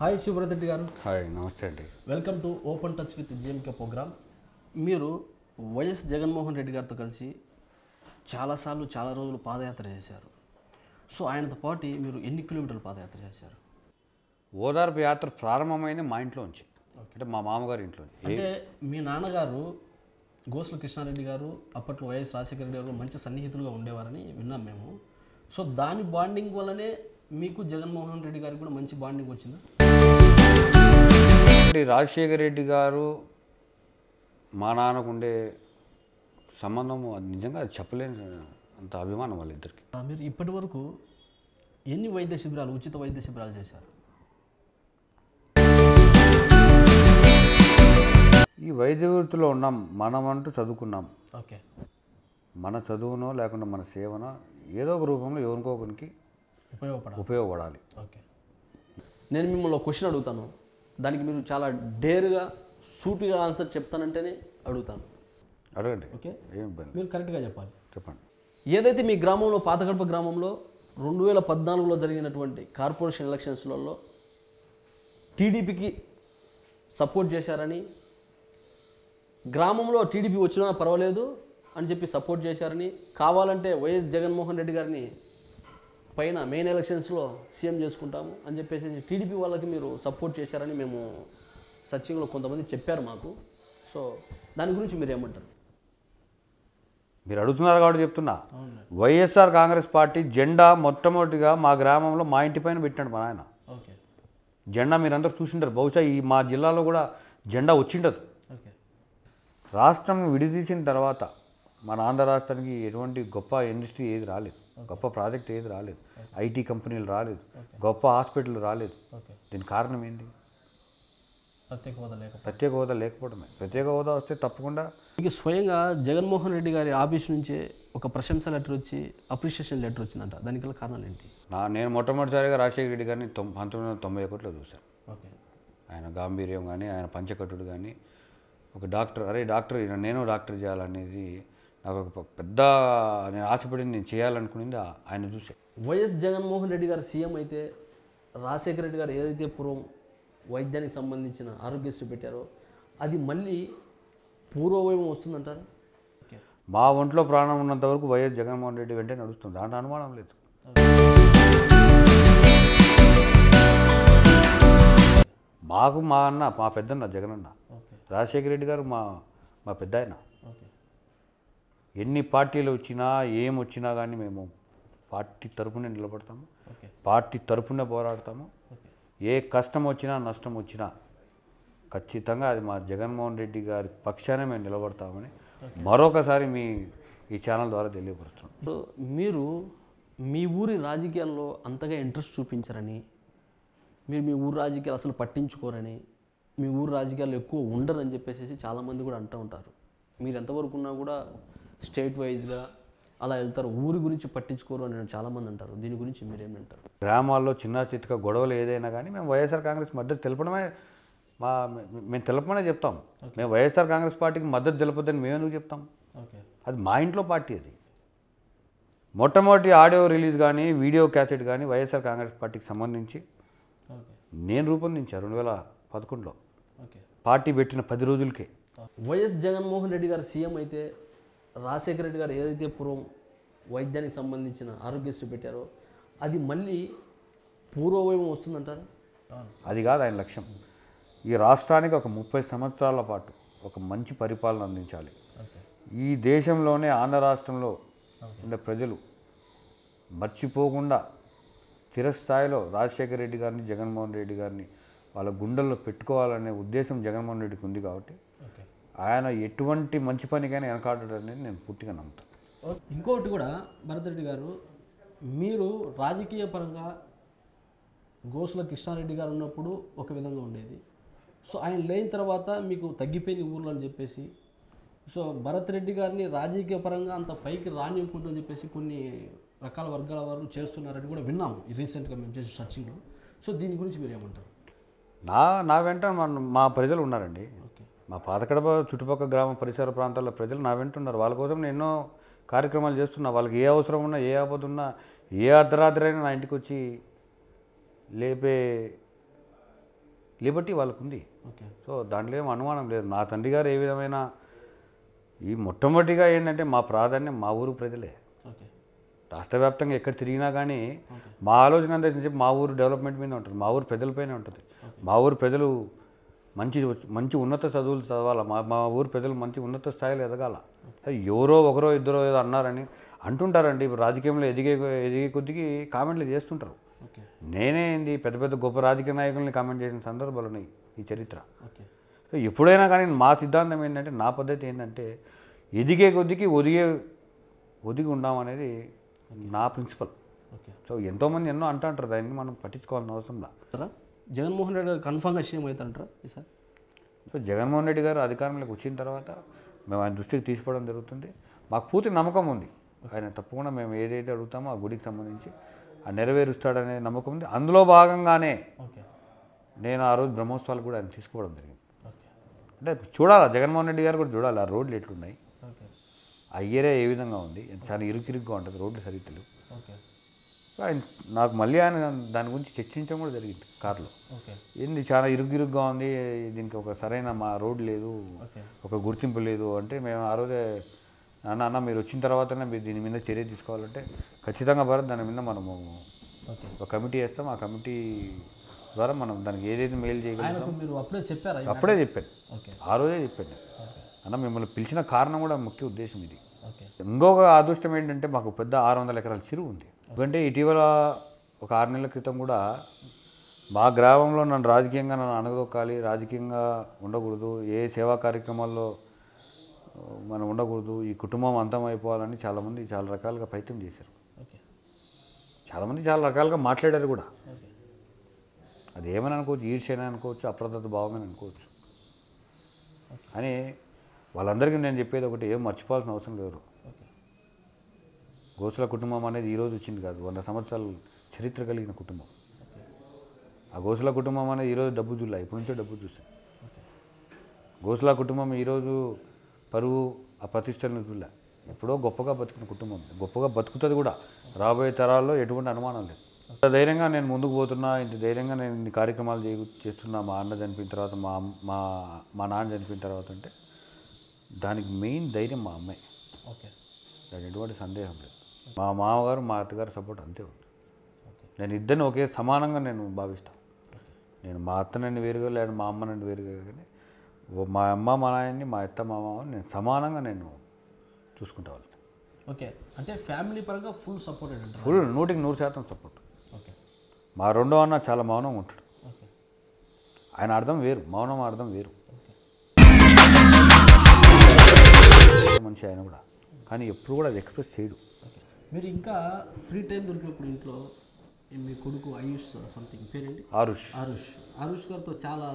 Hi Sivabharat Reddy గారు. Hi, నమస్తే అండి. Welcome to open touch with JMK program. మీరు వైఎస్ జగన్మోహన్ రెడ్డి గారితో కలిసి చాలాసార్లు చాలా రోజులు పాదయాత్ర చేశారు. సో ఆయనతో పాటు మీరు ఎన్ని కిలోమీటర్లు పాదయాత్ర చేశారు? ఓదార్పు యాత్ర ప్రారంభమైంది మా ఇంట్లోంచి, అంటే మా మామగారి ఇంట్లోంచి. అంటే మీ నాన్నగారు గోసుల కృష్ణారెడ్డి గారు అప్పట్లో వైఎస్ రాజశేఖర రెడ్డి గారు మంచి సన్నిహితులుగా ఉండేవారని విన్నాం మేము. సో దాని బాండింగ్ వల్లనే మీకు జగన్మోహన్ రెడ్డి గారికి కూడా మంచి బాండింగ్ వచ్చిందా? రాజశేఖర రెడ్డి గారు మా నాన్నకు ఉండే సంబంధం అది నిజంగా అది చెప్పలేని అంత అభిమానం వాళ్ళిద్దరికి. మీరు ఇప్పటి వరకు ఎన్ని వైద్య శిబిరాలు, ఉచిత వైద్య శిబిరాలు చేశారు? ఈ వైద్య వృత్తిలో ఉన్నాం, మనమంటూ చదువుకున్నాం. ఓకే, మన చదువునో లేకుండా మన సేవనో ఏదో ఒక రూపంలో ఎవరికొకరికి ఉపయోగపడాలి. ఓకే, నేను మిమ్మల్ని ఒక క్వశ్చన్ అడుగుతాను, దానికి మీరు చాలా డేర్గా సూటిగా ఆన్సర్ చెప్తానంటేనే అడుగుతాను. అడగండి. ఓకే, ఏం ఇబ్బంది, మీరు కరెక్ట్గా చెప్పాలి. చెప్పండి. ఏదైతే మీ గ్రామంలో పాతగడప గ్రామంలో 2014లో జరిగినటువంటి కార్పొరేషన్ ఎలక్షన్స్లలో టీడీపీకి సపోర్ట్ చేశారని, గ్రామంలో టీడీపీ వచ్చినా పర్వాలేదు అని చెప్పి సపోర్ట్ చేశారని, కావాలంటే వైఎస్ జగన్మోహన్ రెడ్డి గారిని పైన మెయిన్ ఎలక్షన్స్లో సీఎం చేసుకుంటాము అని చెప్పేసి టీడీపీ వాళ్ళకి మీరు సపోర్ట్ చేశారని మేము సర్చింగ్లో కొంతమంది చెప్పారు మాకు. సో దాని గురించి మీరు ఏమంటారు? మీరు అడుగుతున్నారు కాబట్టి చెప్తున్నా. వైఎస్ఆర్ కాంగ్రెస్ పార్టీ జెండా మొట్టమొదటిగా మా గ్రామంలో మా ఇంటి పైన పెట్టినాడు మా నాయన. ఓకే, జెండా మీరందరూ చూసింటారు, బహుశా ఈ మా జిల్లాలో కూడా జెండా వచ్చిండదు. ఓకే, రాష్ట్రం విడిదీసిన తర్వాత మన ఆంధ్ర రాష్ట్రానికి ఎటువంటి గొప్ప ఇండస్ట్రీ ఏది రాలేదు, గొప్ప ప్రాజెక్ట్ ఏది రాలేదు, ఐటీ కంపెనీలు రాలేదు, గొప్ప హాస్పిటల్ రాలేదు. ఓకే, దీనికి కారణం ఏంటి? ప్రత్యేక హోదా లేకపోవడమే. ప్రత్యేక హోదా వస్తే తప్పకుండా. మీకు స్వయంగా జగన్మోహన్ రెడ్డి గారి ఆఫీస్ నుంచే ఒక ప్రశంస లెటర్ వచ్చి అప్రిషియేషన్ లెటర్ వచ్చిందంట, దానికి గల కారణాలు ఏంటి? నేను మొట్టమొదటిసారిగా రాజశేఖర రెడ్డి గారిని 1991లో చూశాను. ఓకే, ఆయన గాంభీర్యం కానీ, ఆయన పంచకట్టుడు కానీ, ఒక డాక్టర్, అరే డాక్టర్ నేను డాక్టర్ చేయాలనేది నాకు ఒక పెద్ద, నేను ఆశపడింది, నేను చేయాలనుకునేది ఆయన చూసే. వైఎస్ జగన్మోహన్ రెడ్డి గారు సీఎం అయితే రాజశేఖర రెడ్డి గారు ఏదైతే పూర్వం వైద్యానికి సంబంధించిన ఆరోగ్యశ్రీ పెట్టారో అది మళ్ళీ పూర్వవైభవం వస్తుందంటారు? ఓకే, మా ఒంట్లో ప్రాణం ఉన్నంత వరకు వైఎస్ జగన్మోహన్ రెడ్డి వెంటే నడుస్తుంది, దాంట్లో అనుమానం లేదు. మాకు మా అన్న, మా పెద్దన్న జగనన్న, రాజశేఖర రెడ్డి గారు మా మా పెద్ద ఆయన. ఎన్ని పార్టీలు వచ్చినా ఏం వచ్చినా కానీ మేము పార్టీ తరపునే నిలబడతాము, పార్టీ తరపునే పోరాడతాము. ఏ కష్టం వచ్చినా నష్టం వచ్చినా ఖచ్చితంగా అది మా జగన్మోహన్ రెడ్డి గారి పక్షానే మేము నిలబడతామని మరొకసారి ఈ ఛానల్ ద్వారా తెలియపరుస్తున్నాం. మీరు మీ ఊరి రాజకీయాల్లో అంతగా ఇంట్రెస్ట్ చూపించరని, మీరు మీ ఊరు రాజకీయాలు అసలు పట్టించుకోరని, మీ ఊరు రాజకీయాలు ఎక్కువ ఉండరని చెప్పేసి చాలామంది కూడా అంటూ ఉంటారు. మీరు ఎంతవరకు ఉన్నా కూడా స్టేట్ వైజ్గా అలా వెళ్తారు, ఊరి గురించి పట్టించుకోరు అని చాలామంది అంటారు. దీని గురించి మీరేమంటారు? గ్రామాల్లో చిన్న చితక గొడవలు ఏదైనా కానీ మేము వైఎస్ఆర్ కాంగ్రెస్ మద్దతు తెలపడమే, మేము తెలపమనే చెప్తాం. మేము వైఎస్ఆర్ కాంగ్రెస్ పార్టీకి మద్దతు తెలపొద్దని మేము ఎందుకు చెప్తాం? అది మా ఇంట్లో పార్టీ. అది మొట్టమొదటి ఆడియో రిలీజ్ కానీ, వీడియో క్యాసెట్ కానీ వైఎస్ఆర్ కాంగ్రెస్ పార్టీకి సంబంధించి నేను రూపొందించాను 2011లో, పార్టీ పెట్టిన 10 రోజులకే. వైఎస్ జగన్మోహన్ రెడ్డి గారు సీఎం అయితే రాజశేఖర రెడ్డి గారు ఏదైతే పూర్వం వైద్యానికి సంబంధించిన ఆరోగ్యశ్రీ పెట్టారో అది మళ్ళీ పూర్వవైభవం వస్తుందంటారు? అది కాదు ఆయన లక్ష్యం. ఈ రాష్ట్రానికి ఒక 30 సంవత్సరాల పాటు ఒక మంచి పరిపాలన అందించాలి. ఈ దేశంలోనే ఆంధ్ర రాష్ట్రంలో ఉండే ప్రజలు మర్చిపోకుండా చిరస్థాయిలో రాజశేఖర రెడ్డి గారిని, జగన్మోహన్ రెడ్డి గారిని వాళ్ళ గుండెల్లో పెట్టుకోవాలనే ఉద్దేశం జగన్మోహన్ రెడ్డికి ఉంది. కాబట్టి ఆయన ఎటువంటి మంచి పనికైనా వెనకాడఅనేది నేను పూర్తిగా నమ్ముతాను. ఇంకొకటి కూడా భరత్ రెడ్డి గారు, మీరు రాజకీయ పరంగా గోసుల కృష్ణారెడ్డి గారు ఉన్నప్పుడు ఒక విధంగా ఉండేది. సో ఆయన లేని తర్వాత మీకు తగ్గిపోయింది ఊర్లో అని చెప్పేసి, సో భరత్ రెడ్డి గారిని రాజకీయ పరంగా అంత పైకి రానివ్వకూడదని చెప్పేసి కొన్ని రకాల వర్గాల వారు చేస్తున్నారని కూడా విన్నాము రీసెంట్గా మేము చేసిన సర్చింగ్లో. సో దీని గురించి మీరు ఏమంటారు? నా వెంట మా ప్రజలు ఉన్నారండి. మా పాతకడప చుట్టుపక్కల గ్రామ పరిసర ప్రాంతాల ప్రజలు నా వెంట ఉన్నారు. వాళ్ళ కోసం నేను ఎన్నో కార్యక్రమాలు చేస్తున్నా. వాళ్ళకి ఏ అవసరం ఉన్నా, ఏ ఆపద ఉన్నా, ఏ అర్ధరాత్రి అయినా నా ఇంటికి వచ్చి లేపే లిబర్టీ వాళ్ళకు ఉంది. ఓకే. సో దాంట్లో ఏం అనుమానం లేదు. నా తండ్రి గారు ఏ విధమైన ఈ మొట్టమొదటిగా ఏంటంటే మా ప్రాధాన్యం మా ఊరు ప్రజలే. ఓకే. రాష్ట్ర వ్యాప్తంగా ఎక్కడ తిరిగినా కానీ మా ఆలోచన అంతా చెప్పి మా ఊరు డెవలప్మెంట్ మీద ఉంటుంది, మా ఊరు ప్రజలపైనే ఉంటుంది. మా ఊరు ప్రజలు మంచి మంచి ఉన్నత చదువులు చదవాలి, మా ఊరు ప్రజలు మంచి ఉన్నత స్థాయిలో ఎదగాల. ఎవరో ఒకరో ఇద్దరో ఏదో అన్నారని అంటుంటారండి. ఇప్పుడు రాజకీయంలో ఎదిగే కొద్దికి కామెంట్లు చేస్తుంటారు. ఓకే. నేనే ఏంది పెద్ద పెద్ద గొప్ప రాజకీయ నాయకుల్ని కామెంట్ చేసిన సందర్భాలు ఉన్నాయి ఈ చరిత్ర. ఓకే. ఎప్పుడైనా కానీ మా సిద్ధాంతం ఏంటంటే, నా పద్ధతి ఏంటంటే ఎదిగే కొద్దికి ఒదిగి ఉండామనేది నా ప్రిన్సిపల్. ఓకే. సో ఎంతోమంది ఎన్నో అంటారు, దాన్ని మనం పట్టించుకోవాల్సిన అవసరం లేదు. జగన్మోహన్ రెడ్డి గారు కన్ఫామ్గా సీఎం అవుతారంటారా ఈసారి? సో జగన్మోహన్ రెడ్డి గారు అధికారంలోకి వచ్చిన తర్వాత మేము ఆయన దృష్టికి తీసుకోవడం జరుగుతుంది. మాకు పూర్తి నమ్మకం ఉంది ఆయన తప్పకుండా మేము ఏదైతే అడుగుతామో ఆ గుడికి సంబంధించి ఆ నెరవేరుస్తాడనే నమ్మకం ఉంది. అందులో భాగంగానే ఓకే. నేను ఆ రోజు బ్రహ్మోత్సవాలు కూడా ఆయన తీసుకోవడం జరిగింది. ఓకే. అంటే చూడాలా, జగన్మోహన్ రెడ్డి గారు కూడా చూడాలి ఆ రోడ్లు ఎట్లున్నాయి, ఓకే. ఆ ఏరియా ఏ విధంగా ఉంది, చాలా ఇరుకిరుగ్గా ఉంటుంది, రోడ్లు సరిగ్గా. ఓకే. ఆయన నాకు మళ్ళీ ఆయన దాని గురించి చర్చించడం కూడా జరిగింది కారులో. ఓకే. ఏంది చాలా ఇరుగ్గిరుగ్గా ఉంది, దీనికి ఒక సరైన మా రోడ్ లేదు, ఓకే. ఒక గుర్తింపు లేదు అంటే, మేము ఆ రోజే నాన్న మీరు వచ్చిన తర్వాతనే మీరు దీని మీద చర్య తీసుకోవాలంటే ఖచ్చితంగా భారత్ దాని మీద మనము ఒక కమిటీ వేస్తాం. ఆ కమిటీ ద్వారా మనం దానికి ఏదైతే మేలు చేయగలుగుతాం మీరు అప్పుడే చెప్పారా? అప్పుడే చెప్పాను, ఓకే. ఆ రోజే చెప్పాను. అన్న మిమ్మల్ని పిలిచిన కారణం కూడా ముఖ్య ఉద్దేశం ఇది. ఓకే. ఇంకొక అదృష్టం ఏంటంటే మాకు పెద్ద 600 ఎకరాల చెరువు ఉంది. ఎందుకంటే ఇటీవల ఒక 6 నెలల క్రితం కూడా మా గ్రామంలో నన్ను రాజకీయంగా అణగదొక్కాలి, రాజకీయంగా ఉండకూడదు, ఏ సేవా కార్యక్రమాల్లో మనం ఉండకూడదు, ఈ కుటుంబం అంతమైపోవాలని చాలామంది చాలా రకాలుగా ప్రయత్నం చేశారు. ఓకే. చాలామంది చాలా రకాలుగా మాట్లాడారు కూడా. ఓకే. అది ఏమని అనుకోవచ్చు, ఈర్ష్యని అనుకోవచ్చు, అప్రదత్త భావమని అనుకోవచ్చు. అని వాళ్ళందరికీ నేను చెప్పేది ఒకటి, ఏం మర్చిపోవాల్సిన అవసరం లేదు. ఓకే. గోసుల కుటుంబం అనేది ఈరోజు వచ్చింది కాదు, 100 సంవత్సరాల చరిత్ర కలిగిన కుటుంబం. ఓకే. ఆ గోసుల కుటుంబం అనేది ఈరోజు డబ్బు చూడలే, ఇప్పటి నుంచో డబ్బు చూసాను. ఓకే. గోసుల కుటుంబం ఈరోజు పరువు ఆ ప్రతిష్టలను చూడలే, ఎప్పుడో గొప్పగా బతికిన కుటుంబం, గొప్పగా బతుకుతుంది కూడా రాబోయే తరాల్లో, ఎటువంటి అనుమానం లేదు. ఇంత ధైర్యంగా నేను ముందుకు పోతున్నా, ఇంత ధైర్యంగా నేను ఇన్ని కార్యక్రమాలు చేస్తున్నా మా అన్న చనిపోయిన తర్వాత, మా నాన్న చనిపోయిన తర్వాత అంటే దానికి మెయిన్ ధైర్యం మా అమ్మాయి. ఓకే. దాని ఎటువంటి సందేహం లేదు. మా మామగారు మా అత్తగారు సపోర్ట్ అంతే ఉంది. నేను ఇద్దరిని ఒకే సమానంగా నేను భావిస్తాను. నేను మా అత్త నన్ను వేరుగా లేదు, మా అమ్మ నన్ను వేరుగా, కానీ మా అమ్మ మా నాయన్ని, మా అత్త మా మామని నేను సమానంగా నేను చూసుకుంటా వాళ్ళని. ఓకే. అంటే ఫ్యామిలీ పరంగా ఫుల్ సపోర్ట్ అంటారు? Full 100% support. ఓకే. మా రెండో అన్న చాలా మౌనంగా ఉంటాడు. ఓకే. ఆయన అర్థం వేరు, మౌనం అర్థం వేరు. మనిషి ఆయన కూడా, కానీ ఎప్పుడు కూడా అది ఎక్స్ప్రెస్ చేయడు. ఓకే. మీరు ఇంకా ఫ్రీ టైం దొరికినప్పుడు ఇంట్లో మీ కొడుకు ఆయుష్ సంథింగ్ పేరేంటి, ఆరుష్ గారితో చాలా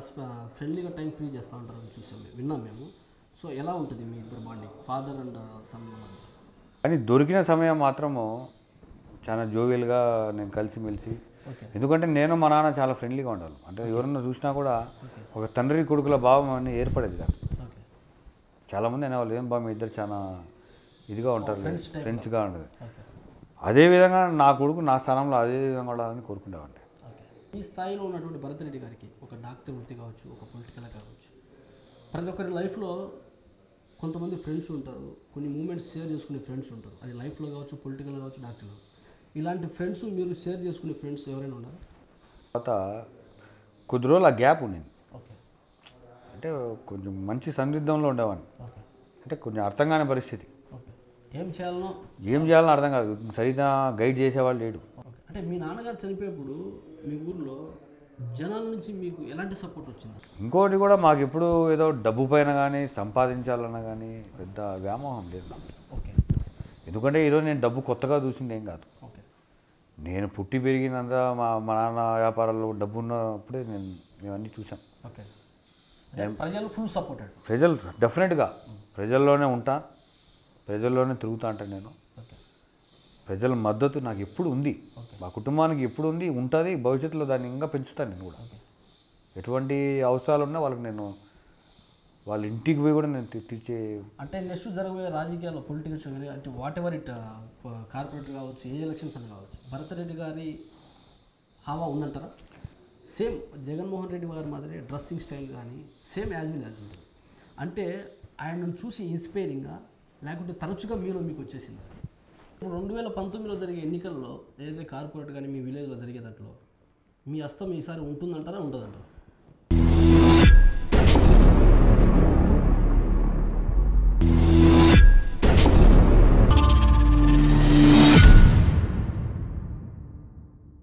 ఫ్రెండ్లీగా టైం ఫ్రీ చేస్తూ ఉంటారని చూసాం, విన్నాం మేము. సో ఎలా ఉంటుంది మీ ఇద్దరు బాండింగ్, ఫాదర్ అండ్ సన్? కానీ దొరికిన సమయం మాత్రము చాలా జోవియల్గా నేను కలిసిమెలిసి, ఎందుకంటే నేను మా నాన్న చాలా ఫ్రెండ్లీగా ఉండాలి. అంటే ఎవరన్నా చూసినా కూడా ఒక తండ్రి కొడుకుల భావం అని ఏర్పడేది కాదు. చాలామంది అనేవాళ్ళు, ఏం బాబు మీ ఇద్దరు చాలా ఇదిగా ఉంటారు, ఫ్రెండ్స్గా ఉండదు. అదేవిధంగా నా కొడుకు నా స్థానంలో అదే విధంగా ఉండాలని కోరుకునేవాడిని. ఈ స్థాయిలో ఉన్నటువంటి భరత్ రెడ్డి గారికి ఒక డాక్టర్ వృత్తి కావచ్చు, ఒక పొలిటికల్ కావచ్చు, ప్రతి ఒక్కరి లైఫ్లో కొంతమంది ఫ్రెండ్స్ ఉంటారు, కొన్ని మూమెంట్స్ షేర్ చేసుకునే ఫ్రెండ్స్ ఉంటారు. అది లైఫ్లో కావచ్చు, పొలిటికల్ కావచ్చు, డాక్టర్లో. ఇలాంటి ఫ్రెండ్స్ మీరు షేర్ చేసుకునే ఫ్రెండ్స్ ఎవరైనా ఉన్నారు? తర్వాత కొద్ది రోజులు ఆ గ్యాప్ ఉండింది. ఓకే. అంటే కొంచెం మంచి సందిగ్ధంలో ఉండేవాడిని. ఓకే. అంటే కొంచెం అర్థం కాని పరిస్థితి, ఓకే. ఏం చేయాలనో అర్థం కాదు, సరిగ్గా గైడ్ చేసేవాళ్ళు లేడు. అంటే మీ నాన్నగారు చనిపోయేప్పుడు మీ ఊర్లో జనాల నుంచి మీకు ఎలాంటి సపోర్ట్ వచ్చింది? ఇంకోటి కూడా మాకు ఎప్పుడు ఏదో డబ్బు పైన కానీ సంపాదించాలన్నా కానీ పెద్ద వ్యామోహం లేదు నాకు. ఓకే. ఎందుకంటే ఈరోజు నేను డబ్బు కొత్తగా చూసింది ఏం కాదు. ఓకే. నేను పుట్టి పెరిగినంత మా నాన్న వ్యాపారాల్లో డబ్బు ఉన్నప్పుడే మేమన్నీ చూసాం. ఓకే. ప్రజలు ఫుల్ సపోర్టెడ్, ప్రజలు డెఫినెట్గా ప్రజల్లోనే ఉంటా, ప్రజల్లోనే తిరుగుతా అంటాను నేను. ప్రజల మద్దతు నాకు ఎప్పుడు ఉంది, మా కుటుంబానికి ఎప్పుడు ఉంది, ఉంటుంది, భవిష్యత్తులో దాన్ని ఇంకా పెంచుతాను నేను కూడా. ఎటువంటి అవసరాలు ఉన్నా వాళ్ళకి నేను వాళ్ళ ఇంటికి పోయి కూడా నేను తీర్చే. అంటే నెక్స్ట్ జరగబోయే రాజకీయాల్లో పొలిటికల్స్ కానీ అంటే వాట్ ఎవర్ ఇట్ కార్పొరేట్ కావచ్చు, ఏ ఎలక్షన్స్ అని కావచ్చు, భరత్ రెడ్డి గారి హావా ఉందంటారా? సేమ్ జగన్మోహన్ రెడ్డి గారి మాదిరి డ్రెస్సింగ్ స్టైల్ కానీ సేమ్ యాజ్ ఉంటుంది. అంటే ఆయనను చూసి ఇన్స్పైరింగ్గా లేకుంటే తరచుగా మీకు వచ్చేసింది. ఇప్పుడు 2019లో జరిగే ఎన్నికల్లో ఏదైతే కార్పొరేట్ కానీ మీ విలేజ్లో జరిగే దాంట్లో మీ హస్తం ఈసారి ఉంటుందంటారా ఉండదంటారా?